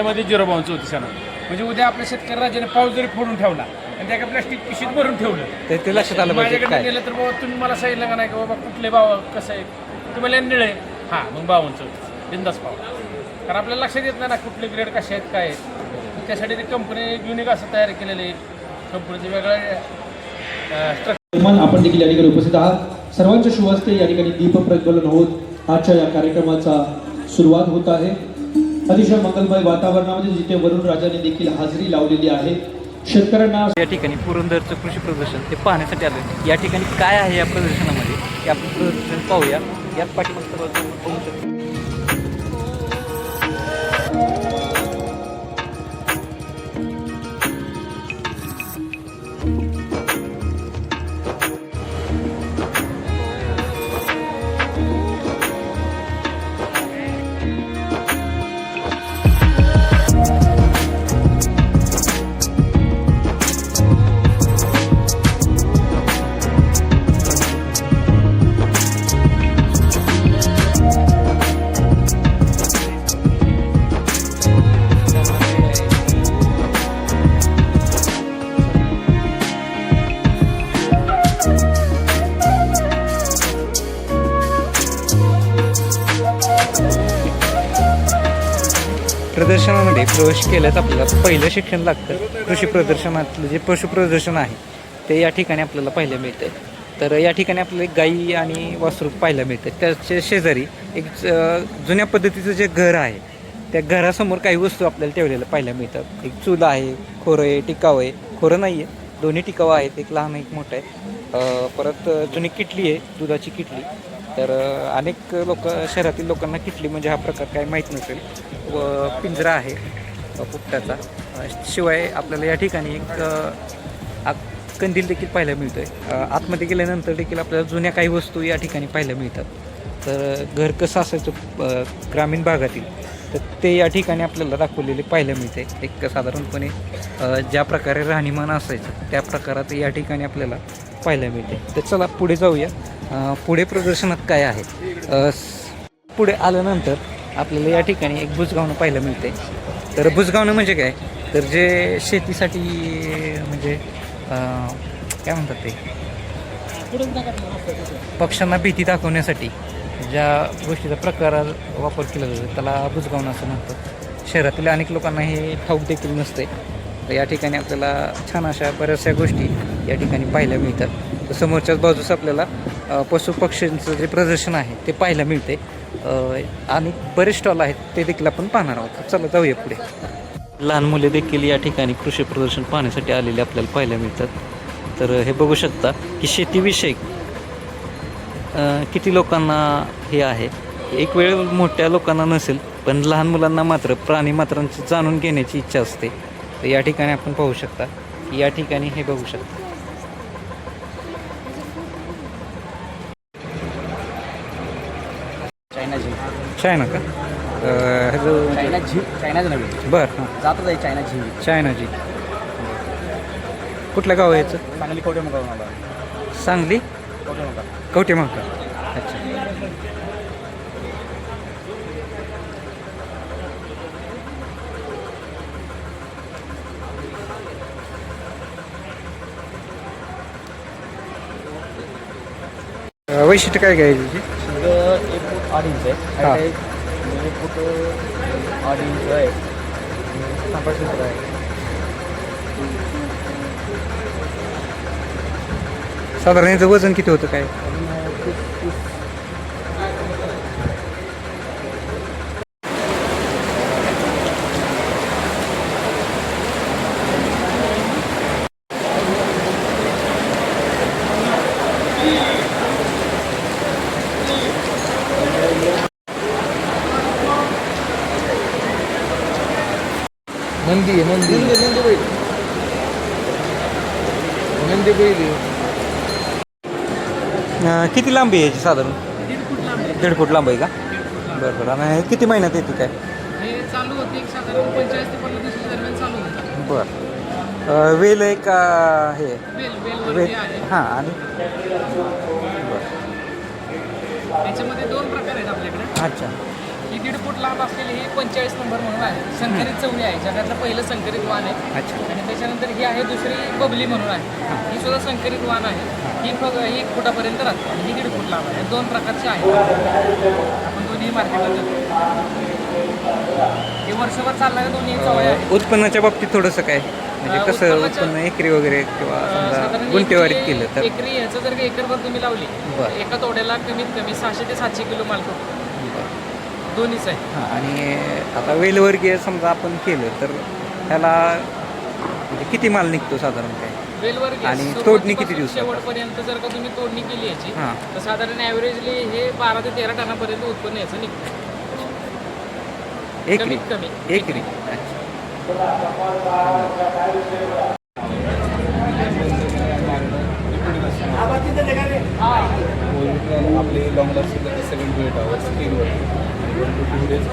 जुलैमध्ये 0 बाउन्स होती सणा. म्हणजे उद्या आपल्या शेतकरी राजाने पाऊस जरी फोडून ठेवला आणि त्या प्लास्टिक पिशीत भरून ठेवलं ते लक्षात आलं पाहिजे माझ्याकडे काय. गेलं तर बाबा तुम्ही मला सांगितलं का नाही की बाबा कुठले भाव कसं आहे तुम्हाला निळे हां मग 52 बिंदास पाव. कारण आपल्याला लक्षात येत नाही ना कुठले ग्रेड कसे आहेत काय आहेत. त्यासाठी ते कंपनी युनिक असं तयार केलेलं आहे कंपनीचं वेगळं स्ट्रक्चर. आपण देखील या ठिकाणी उपस्थित आहात. सर्वांच्या शुभ हस्ते या ठिकाणी दीप प्रज्वलन होत आजच्या या कार्यक्रमाचा सुरुवात होत आहे. अतिशय मंगलमय वातावरणामध्ये जिथे वरुण राजाने देखील हाजरी लावलेली आहे. शेतकऱ्यांना या ठिकाणी पुरंदरचं कृषी प्रदर्शन ते पाहण्यासाठी आलं. या ठिकाणी काय आहे या प्रदर्शनामध्ये हे आपण प्रदर्शन पाहूया. यात पाठीमागचं बाजू पाहू शकतो. प्रदर्शनामध्ये प्रवेश केल्यास आपल्याला पहिलं शिक्षण लागतं. कृषी प्रदर्शनातलं जे पशु प्रदर्शन आहे ते या ठिकाणी आपल्याला पाहायला मिळतं. तर या ठिकाणी आपल्याला गाई आणि वासरू पाहायला मिळतं. त्याच्या शेजारी एक जुन्या पद्धतीचं जे घर आहे त्या घरासमोर काही वस्तू आपल्याला ठेवलेल्या पाहायला मिळतात. एक चूल आहे, खोरं आहे, टिकाव आहे. खोरं नाही आहे, दोन्ही टिकाव आहेत, एक लहान एक मोठं आहे. परत जुनी किटली आहे, दुधाची किटली. तर अनेक लोक शहरातील लोकांना किटली म्हणजे हा प्रकार काही माहीत नसेल. व पिंजरा आहे पोपटाचा. शिवाय आपल्याला या ठिकाणी एक कंदील देखील पाहायला मिळतो आहे. आतमध्ये गेल्यानंतर देखील आपल्याला जुन्या काही वस्तू या ठिकाणी पाहायला मिळतात. तर घर कसं असायचं ग्रामीण भागातील तर ते या ठिकाणी आपल्याला दाखवलेले पाहायला मिळते. एक साधारणपणे ज्या प्रकारे राहणीमान असायचं त्या प्रकारात या ठिकाणी आपल्याला पाहायला मिळते. तर चला पुढे जाऊया. पुढे प्रदर्शनात काय आहे. पुढे आल्यानंतर आपल्याला या ठिकाणी एक बुजगावणं पाहायला मिळते. तर बुजगावणं म्हणजे काय तर जे शेतीसाठी म्हणजे काय म्हणतात ते पक्ष्यांना भीती दाखवण्यासाठी ज्या गोष्टीचा प्रकार वापर केला जातो त्याला बुजगावणं असं म्हणतात. शहरातील अनेक लोकांना हे ठाऊक देखील नसते. तर या ठिकाणी आपल्याला छान अशा बऱ्याचशा गोष्टी या ठिकाणी पाहायला मिळतात. तर समोरच्याच बाजूस आपल्याला पशु पक्ष्यांचं जे प्रदर्शन आहे ते पाहायला मिळते. आणि बरेच स्टॉल आहेत ते देखील आपण पाहणार आहोत. चला जाऊया पुढे. लहान मुले देखील या ठिकाणी कृषी प्रदर्शन पाहण्यासाठी आलेले आपल्याला पाहायला मिळतात. तर हे बघू शकता की शेतीविषयक किती लोकांना हे आहे. एक वेळ मोठ्या लोकांना नसेल पण लहान मुलांना मात्र प्राणी मात्रांची जाणून घेण्याची इच्छा असते. तर या ठिकाणी आपण पाहू शकता की या ठिकाणी हे बघू शकता. चायना का चायनाचं नव्हे बरं हां जातच आहे चायना झिंग. चायनाची कुठलं गाव आहे याचं. चांगली कवटे मग सांगली कवटे मग कवटे महाका. अच्छा वैशिष्ट्य काय काय त्याची. 1 फूट 8 इंच आहे. हां 1 फूट 8 इंच आहे. 5 लिटर आहे. साधारण याचं वजन किती होतं काय. नंदी आहे नंदी नंदी बैल किती लांबी आहे याची साधारण. 1.5 फूट लांब आहे का. बरं बरं. आणि किती महिन्यात येते काय. हे चालू होते एक साधारण 45 ते 50 दिवसाच्या दरम्यान चालू होतं. बरं वेल आहे का हे वेल आहे. हां आणि याच्यामध्ये 2 प्रकार आहेत आपल्याकडे. अच्छा ही 1.5 फूट लांब असलेली ही 45 नंबर म्हणून आहे. संकरित चवणी आहे, जगातलं पहिलं संकरित वाण आहे. अच्छा. आणि त्याच्यानंतर ही आहे दुसरी बबली म्हणून आहे. ही सुद्धा संकरित वाण आहे. ही 1 फुटापर्यंत राहते आणि ही 1.5 फूट लांब आहे. 2 प्रकारचे आहेत. आपण दोन्ही मार्केटला देतो. हे वर्षभर चालणारे दोन्ही चवळे आहेत. उत्पन्नाच्या बाबतीत थोडंसं काय म्हणजे कसं उत्पन्न एकरी वगैरे किंवा समजा साधारण गुंठेवारीत केलं तर एकरी ह्याचं जर का एकरभर तुम्ही लावली बरं. तर एका तोड्याला कमीत कमी 600 ते 700 किलो माल पडतो. दोन्हीच आहे. हां. आणि आता वेलवर्गीय समजा आपण केलं तर ह्याला म्हणजे किती माल निघतो साधारण काय वेलवर आणि तोडणी किती दिवसात? शेवटपर्यंत जर का तुम्ही तोडणी केली याची हां. तर साधारण ॲव्हरेजली हे 12 ते 13 टनापर्यंत उत्पन्न याचं निघतं. एकरी कमीत कमी एकरी अच्छा. आपले लॉंग लास्टिंग 7-8 hours स्क्रीनवर 1 to 2 days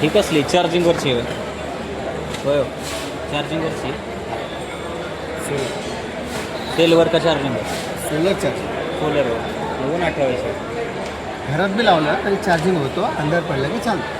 ही कसली चार्जिंगवरची आहे होय चार्जिंगवरची सेलवर का चार्जिंगवर सोलर चार्ज सोलरवर बघून 18 घरात बी लावलं तरी चार्जिंग होतो अंधार पडला की चालतं.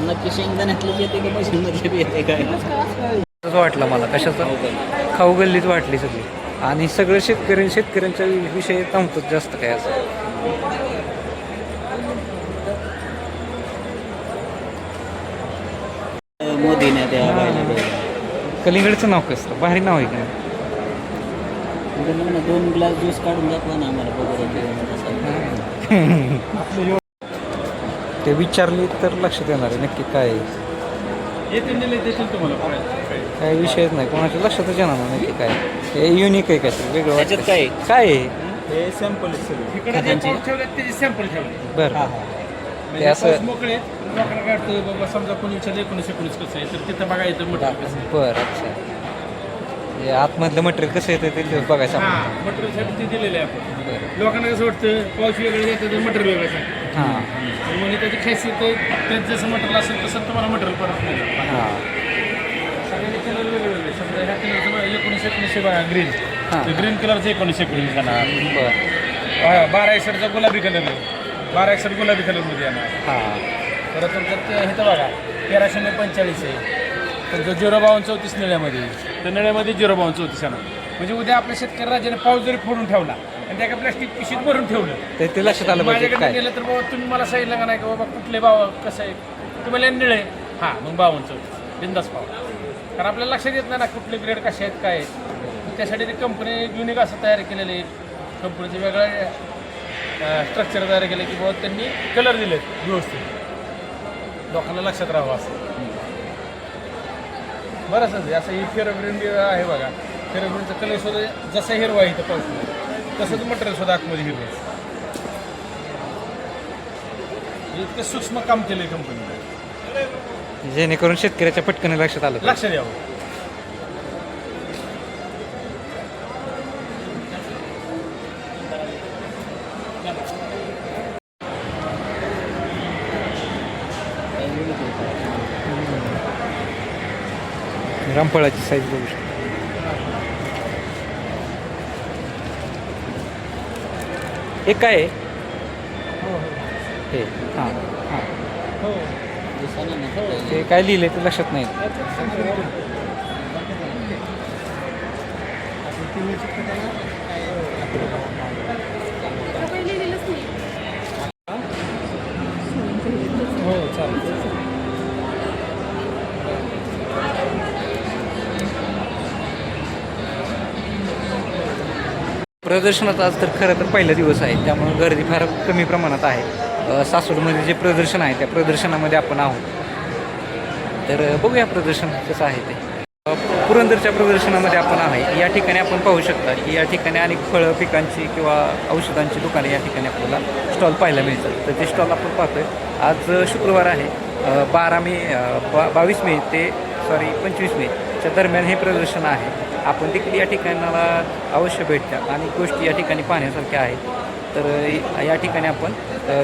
नक्की शेंगदाण्यातलं येते का मशीनमध्ये येते काय असं वाटलं मला कशाचं खाऊ गल्लीत वाटली सगळी आणि सगळं शेतकऱ्यांच्या विषयी थांबतोच जास्त काय असं. मोदीने त्या कलिंगडचं नाव कसं भारी नाव आहे का नाही? 2 ग्लास ज्यूस काढून दाखवा ना आम्हाला बघू. ते विचारले तर लक्षात येणार आहे नक्की काय आहे. देतील तुम्हाला काय विषयच नाही कोणाच्या लक्षातच येणार नाही नक्की काय. हे युनिक आहे काहीतरी वेगळं त्याच्यात वाटतं. काय काय आहे हे सॅम्पल आहे सगळे. इकडे जे खतांची? पाऊस ठेवले त्याचे सॅम्पल ठेवले. बरं हां हां म्हणजे असं- पाऊस मोकळे लोकांना काढतं बाबा समजा कोणी विचारलं 19 कसं आहे तर तिथं बघा येतं मटेरियल कसं आहे. बरं अच्छा हे आतमधलं मटेरियल कसं येतं ते बघायचं आपण. हां मटेरियलसाठी ते दिलेलं आहे आपण. बरं लोकांना कसं वाटतं पाऊस वेगळं येतं तर मटेरियल वेगळं आहे. हां म्हणजे त्याची खासियत आहे त्यात जसं मटेरियल असेल तसं तुम्हाला मटेरियल पडत नाही. हां सगळ्यांचे कलर वेगवेगळे समजा ह्या कलरचं 19 बघा ग्रीन हां. ग्रीन कलरचं 19 येणार. बरं 12 गुलाबी कलर आहे 12 गुलाबी कलरमध्ये येणार. हां परत तुमचं हे तर बघा 1345 आहे तुमचं 05234 निळ्यामध्ये तर निळ्यामध्ये 05234 येणार. म्हणजे उद्या आपल्या शेतकरी राजाने पाऊस जरी फोडून ठेवला आणि त्या प्लास्टिक पिशीत भरून ठेवलं ते लक्षात आलं पाहिजे माझ्याकडे काय गेलं तर बाबा तुम्ही मला सांगितलं का नाही की बाबा कुठले भाव कसं आहे तुम्हाला निळे हां मग 5234 बिंदास पाव. कारण आपल्याला लक्षात येत नाही ना कुठले ग्रेड कसे आहेत काय आहेत. त्यासाठी ते कंपनी युनिक असं तयार केलेलं आहे कंपनीचे वेगळं स्ट्रक्चर तयार केलं की बाबा त्यांनी कलर दिले व्यवस्थित लोकांना लक्षात राहावं असं. बरंच आहे असं ही फेरोब्रिन आहे बघा फेरोब्रिनचा कलर सुद्धा जसा हिरवा आहे इथं पाऊस तसंच मटेरियल सुद्धा आतमध्ये हिरवं आहे. इतकं सूक्ष्म काम केलं कंपनीने जेणेकरून शेतकऱ्याच्या पटकन लक्षात आलं पाहिजे. लक्ष द्यावं. रामफळाची साईज बघू शकतो. हे काय आहे हे हां हां दिसायला नाही. ते काय लिहिलंय ते लक्षात नाही. हो चालेल. प्रदर्शनात आज तर खरं तर पहिला दिवस आहे त्यामुळे गर्दी फार कमी प्रमाणात आहे. सासवडमध्ये जे प्रदर्शन आहे त्या प्रदर्शनामध्ये आपण आहोत तर बघूया प्रदर्शन कसं आहे ते. पुरंदरच्या प्रदर्शनामध्ये आपण आहे. या ठिकाणी आपण पाहू शकता की या ठिकाणी अनेक फळं पिकांची किंवा औषधांची दुकाने या ठिकाणी आपल्याला स्टॉल पाहायला मिळतात. तर ते स्टॉल आपण पाहतोय. आज शुक्रवार आहे 22 मे ते 25 मेच्या दरम्यान हे प्रदर्शन आहे. आपण देखील या ठिकाणाला अवश्य भेट द्या. अनेक गोष्टी या ठिकाणी पाहण्यासारख्या आहेत तर या ठिकाणी आपण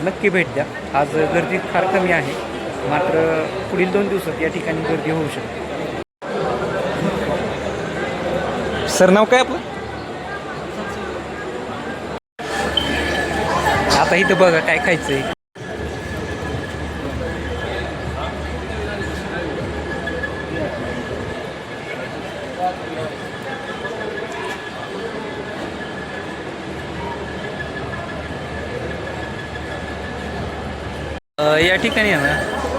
नक्की भेट द्या. आज गर्दी फार कमी आहे मात्र पुढील 2 दिवसात या ठिकाणी गर्दी होऊ शकते. सर नाव काय आपलं? आता इथं बघा काय खायचं आहे. या ठिकाणी आहे ना